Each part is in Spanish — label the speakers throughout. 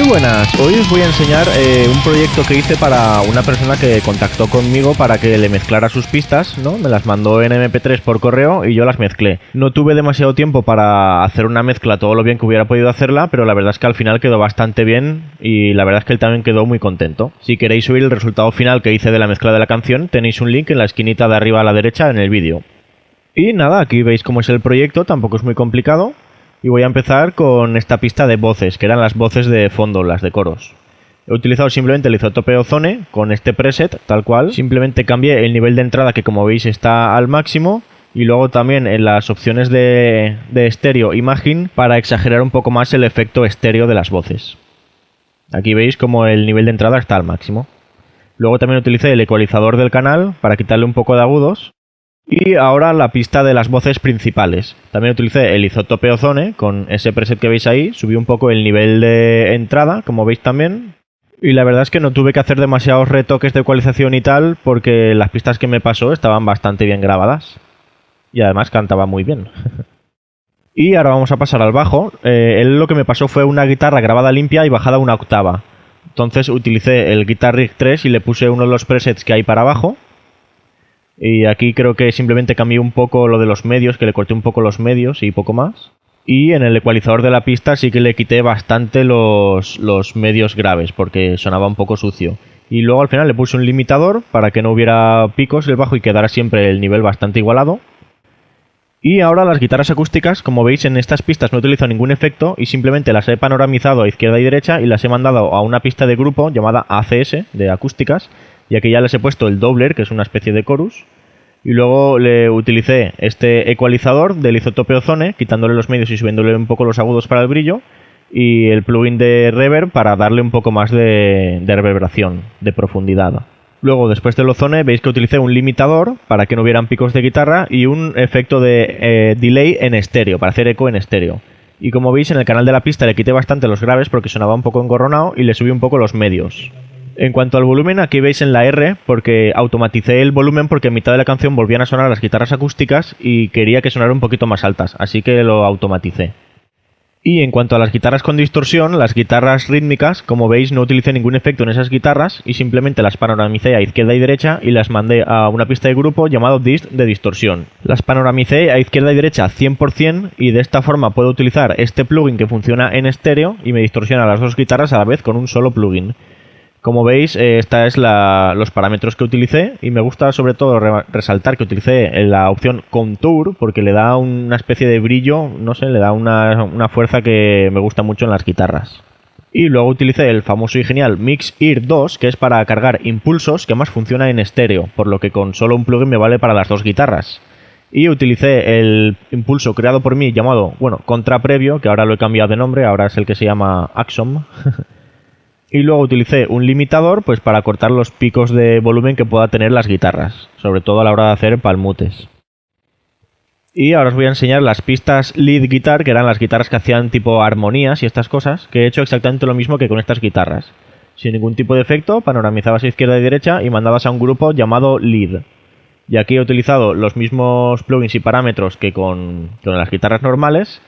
Speaker 1: Muy buenas, hoy os voy a enseñar un proyecto que hice para una persona que contactó conmigo para que le mezclara sus pistas, ¿no? Me las mandó en MP3 por correo y yo las mezclé. No tuve demasiado tiempo para hacer una mezcla todo lo bien que hubiera podido hacerla, pero la verdad es que al final quedó bastante bien y la verdad es que él también quedó muy contento. Si queréis oír el resultado final que hice de la mezcla de la canción, tenéis un link en la esquinita de arriba a la derecha en el vídeo. Y nada, aquí veis cómo es el proyecto, tampoco es muy complicado. Y voy a empezar con esta pista de voces, que eran las voces de fondo, las de coros. He utilizado simplemente el Isotope Ozone con este preset, tal cual. Simplemente cambié el nivel de entrada, que como veis está al máximo. Y luego también en las opciones de estéreo Imagine para exagerar un poco más el efecto estéreo de las voces. Aquí veis como el nivel de entrada está al máximo. Luego también utilicé el ecualizador del canal para quitarle un poco de agudos. Y ahora la pista de las voces principales. También utilicé el Isotope Ozone con ese preset que veis ahí. Subí un poco el nivel de entrada, como veis también. Y la verdad es que no tuve que hacer demasiados retoques de ecualización y tal, porque las pistas que me pasó estaban bastante bien grabadas. Y además cantaba muy bien. Y ahora vamos a pasar al bajo. Él lo que me pasó fue una guitarra grabada limpia y bajada una octava. Entonces utilicé el Guitar Rig 3 y le puse uno de los presets que hay para abajo. Y aquí creo que simplemente cambié un poco lo de los medios, que le corté un poco los medios y poco más. Y en el ecualizador de la pista sí que le quité bastante los medios graves, porque sonaba un poco sucio. Y luego al final le puse un limitador para que no hubiera picos del bajo y quedara siempre el nivel bastante igualado. Y ahora las guitarras acústicas, como veis en estas pistas no utilizo ningún efecto y simplemente las he panoramizado a izquierda y derecha y las he mandado a una pista de grupo llamada ACS, de acústicas. Y aquí ya les he puesto el doubler, que es una especie de chorus. Y luego le utilicé este ecualizador del Isotope Ozone, quitándole los medios y subiéndole un poco los agudos para el brillo. Y el plugin de reverb para darle un poco más de reverberación, de profundidad. Luego, después del Ozone, veis que utilicé un limitador para que no hubieran picos de guitarra y un efecto de delay en estéreo, para hacer eco en estéreo. Y como veis, en el canal de la pista le quité bastante los graves porque sonaba un poco engorronado y le subí un poco los medios. En cuanto al volumen, aquí veis en la R, porque automaticé el volumen porque en mitad de la canción volvían a sonar las guitarras acústicas y quería que sonaran un poquito más altas, así que lo automaticé. Y en cuanto a las guitarras con distorsión, las guitarras rítmicas, como veis no utilicé ningún efecto en esas guitarras y simplemente las panoramicé a izquierda y derecha y las mandé a una pista de grupo llamado Dist de distorsión. Las panoramicé a izquierda y derecha 100% y de esta forma puedo utilizar este plugin que funciona en estéreo y me distorsiona las dos guitarras a la vez con un solo plugin. Como veis, esta es los parámetros que utilicé y me gusta sobre todo resaltar que utilicé la opción Contour porque le da una especie de brillo, no sé, le da una fuerza que me gusta mucho en las guitarras. Y luego utilicé el famoso y genial Mix Ear 2, que es para cargar impulsos, que más funciona en estéreo, por lo que con solo un plugin me vale para las dos guitarras. Y utilicé el impulso creado por mí llamado, Contra Previo, que ahora lo he cambiado de nombre, ahora es el que se llama Axom. Y luego utilicé un limitador pues para cortar los picos de volumen que pueda tener las guitarras, sobre todo a la hora de hacer palmutes. Y ahora os voy a enseñar las pistas lead guitar, que eran las guitarras que hacían tipo armonías y estas cosas, que he hecho exactamente lo mismo que con estas guitarras. Sin ningún tipo de efecto, panoramizabas a izquierda y derecha y mandabas a un grupo llamado lead. Y aquí he utilizado los mismos plugins y parámetros que con las guitarras normales.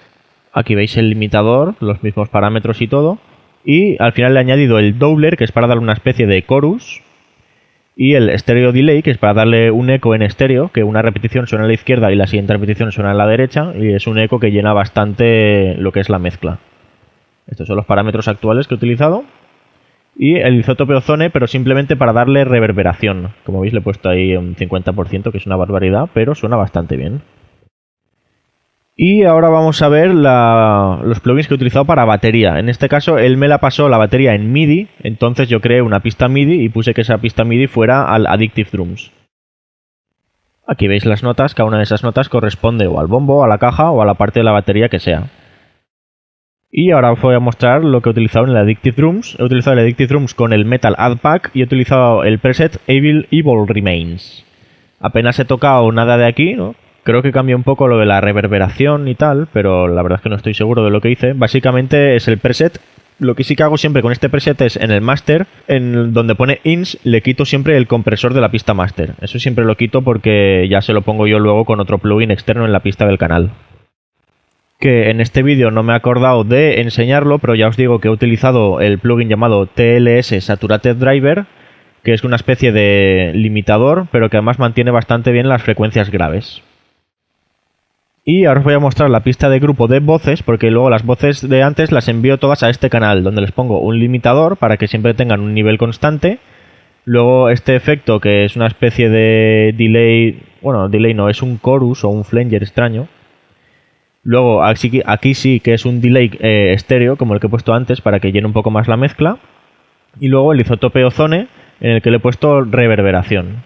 Speaker 1: Aquí veis el limitador, los mismos parámetros y todo. Y al final le he añadido el doubler, que es para darle una especie de chorus, y el stereo delay, que es para darle un eco en estéreo, que una repetición suena a la izquierda y la siguiente repetición suena a la derecha, y es un eco que llena bastante lo que es la mezcla. Estos son los parámetros actuales que he utilizado. Y el Isotope Ozone, pero simplemente para darle reverberación. Como veis le he puesto ahí un 50%, que es una barbaridad, pero suena bastante bien. Y ahora vamos a ver los plugins que he utilizado para batería. En este caso, él me la pasó la batería en MIDI, entonces yo creé una pista MIDI y puse que esa pista MIDI fuera al Addictive Drums. Aquí veis las notas, cada una de esas notas corresponde o al bombo, a la caja o a la parte de la batería que sea. Y ahora os voy a mostrar lo que he utilizado en el Addictive Drums. He utilizado el Addictive Drums con el Metal Add Pack y he utilizado el preset Evil Remains. Apenas he tocado nada de aquí, ¿no? Creo que cambia un poco lo de la reverberación y tal, pero la verdad es que no estoy seguro de lo que hice. Básicamente es el preset. Lo que sí que hago siempre con este preset es en el master, en donde pone ins, le quito siempre el compresor de la pista master. Eso siempre lo quito porque ya se lo pongo yo luego con otro plugin externo en la pista del canal. que en este vídeo no me he acordado de enseñarlo, pero ya os digo que he utilizado el plugin llamado TLS Saturated Driver, que es una especie de limitador, pero que además mantiene bastante bien las frecuencias graves. Y ahora os voy a mostrar la pista de grupo de voces, porque luego las voces de antes las envío todas a este canal, donde les pongo un limitador para que siempre tengan un nivel constante. Luego este efecto, que es una especie de delay, bueno, delay no, es un chorus o un flanger extraño. Luego aquí sí que es un delay estéreo, como el que he puesto antes, para que llene un poco más la mezcla. Y luego el isotope ozone, en el que le he puesto reverberación.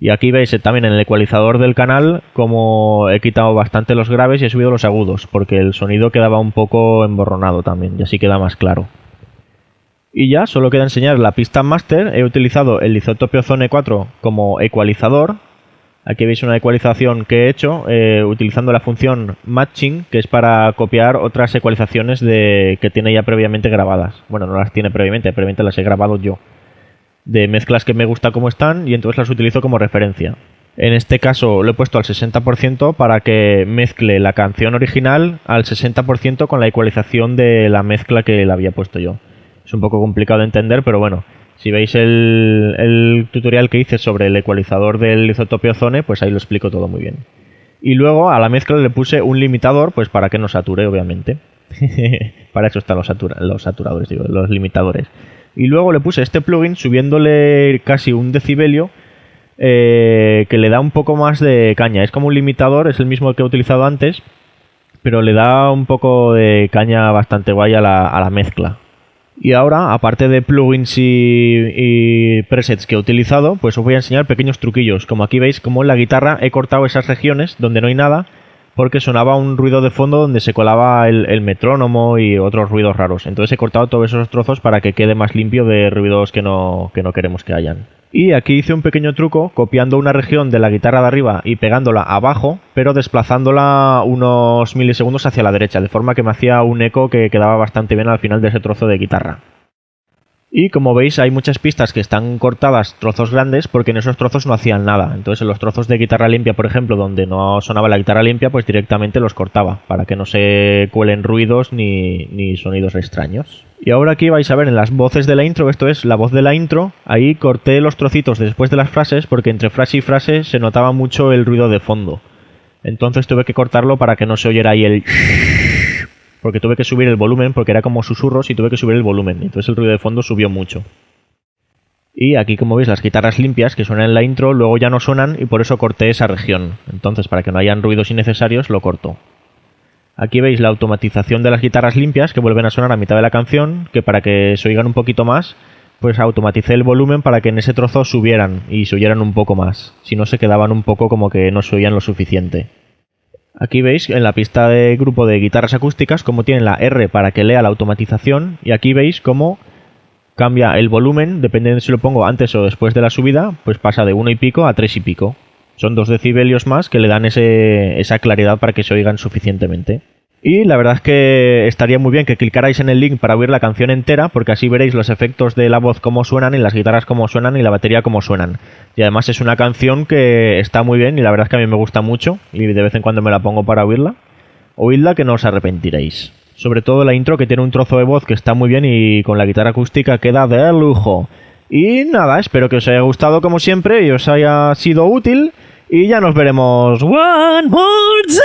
Speaker 1: Y aquí veis también en el ecualizador del canal como he quitado bastante los graves y he subido los agudos, porque el sonido quedaba un poco emborronado también, y así queda más claro. Y ya, solo queda enseñar la pista master. He utilizado el Isotope Ozone 4 como ecualizador. Aquí veis una ecualización que he hecho utilizando la función matching, que es para copiar otras ecualizaciones que tiene ya previamente grabadas. Bueno, no las tiene previamente las he grabado yo. De mezclas que me gusta como están y entonces las utilizo como referencia. En este caso lo he puesto al 60% para que mezcle la canción original al 60% con la ecualización de la mezcla que le había puesto yo. Es un poco complicado de entender, pero bueno, si veis el tutorial que hice sobre el ecualizador del Isotope Ozone, pues ahí lo explico todo muy bien. Y luego a la mezcla le puse un limitador, pues para que no sature, obviamente. Para eso están los saturadores, digo, los limitadores. Y luego le puse este plugin subiéndole casi un decibelio, que le da un poco más de caña. Es como un limitador, es el mismo que he utilizado antes, pero le da un poco de caña bastante guay a la mezcla. Y ahora, aparte de plugins y presets que he utilizado, pues os voy a enseñar pequeños truquillos. Como aquí veis, como en la guitarra he cortado esas regiones donde no hay nada, porque sonaba un ruido de fondo donde se colaba el metrónomo y otros ruidos raros. Entonces he cortado todos esos trozos para que quede más limpio de ruidos que no queremos que hayan. Y aquí hice un pequeño truco copiando una región de la guitarra de arriba y pegándola abajo, pero desplazándola unos milisegundos hacia la derecha, de forma que me hacía un eco que quedaba bastante bien al final de ese trozo de guitarra. Y como veis hay muchas pistas que están cortadas trozos grandes porque en esos trozos no hacían nada. Entonces en los trozos de guitarra limpia, por ejemplo, donde no sonaba la guitarra limpia, pues directamente los cortaba para que no se cuelen ruidos ni sonidos extraños. Y ahora aquí vais a ver en las voces de la intro, esto es la voz de la intro, ahí corté los trocitos después de las frases porque entre frase y frase se notaba mucho el ruido de fondo. Entonces tuve que cortarlo para que no se oyera ahí el... porque tuve que subir el volumen, porque era como susurros y tuve que subir el volumen. Entonces el ruido de fondo subió mucho. Y aquí, como veis, las guitarras limpias que suenan en la intro luego ya no suenan y por eso corté esa región. Entonces, para que no hayan ruidos innecesarios, lo corto. Aquí veis la automatización de las guitarras limpias que vuelven a sonar a mitad de la canción, que para que se oigan un poquito más, pues automaticé el volumen para que en ese trozo subieran y se oyeran un poco más. Si no, se quedaban un poco como que no se oían lo suficiente. Aquí veis en la pista de grupo de guitarras acústicas cómo tienen la R para que lea la automatización y aquí veis cómo cambia el volumen, dependiendo de si lo pongo antes o después de la subida, pues pasa de 1 y pico a 3 y pico. Son 2 decibelios más que le dan esa claridad para que se oigan suficientemente. Y la verdad es que estaría muy bien que clicarais en el link para oír la canción entera, porque así veréis los efectos de la voz cómo suenan y las guitarras cómo suenan y la batería cómo suenan. Y además es una canción que está muy bien y la verdad es que a mí me gusta mucho y de vez en cuando me la pongo para oírla. Oídla que no os arrepentiréis. Sobre todo la intro, que tiene un trozo de voz que está muy bien y con la guitarra acústica queda de lujo. Y nada, espero que os haya gustado como siempre y os haya sido útil y ya nos veremos one more time.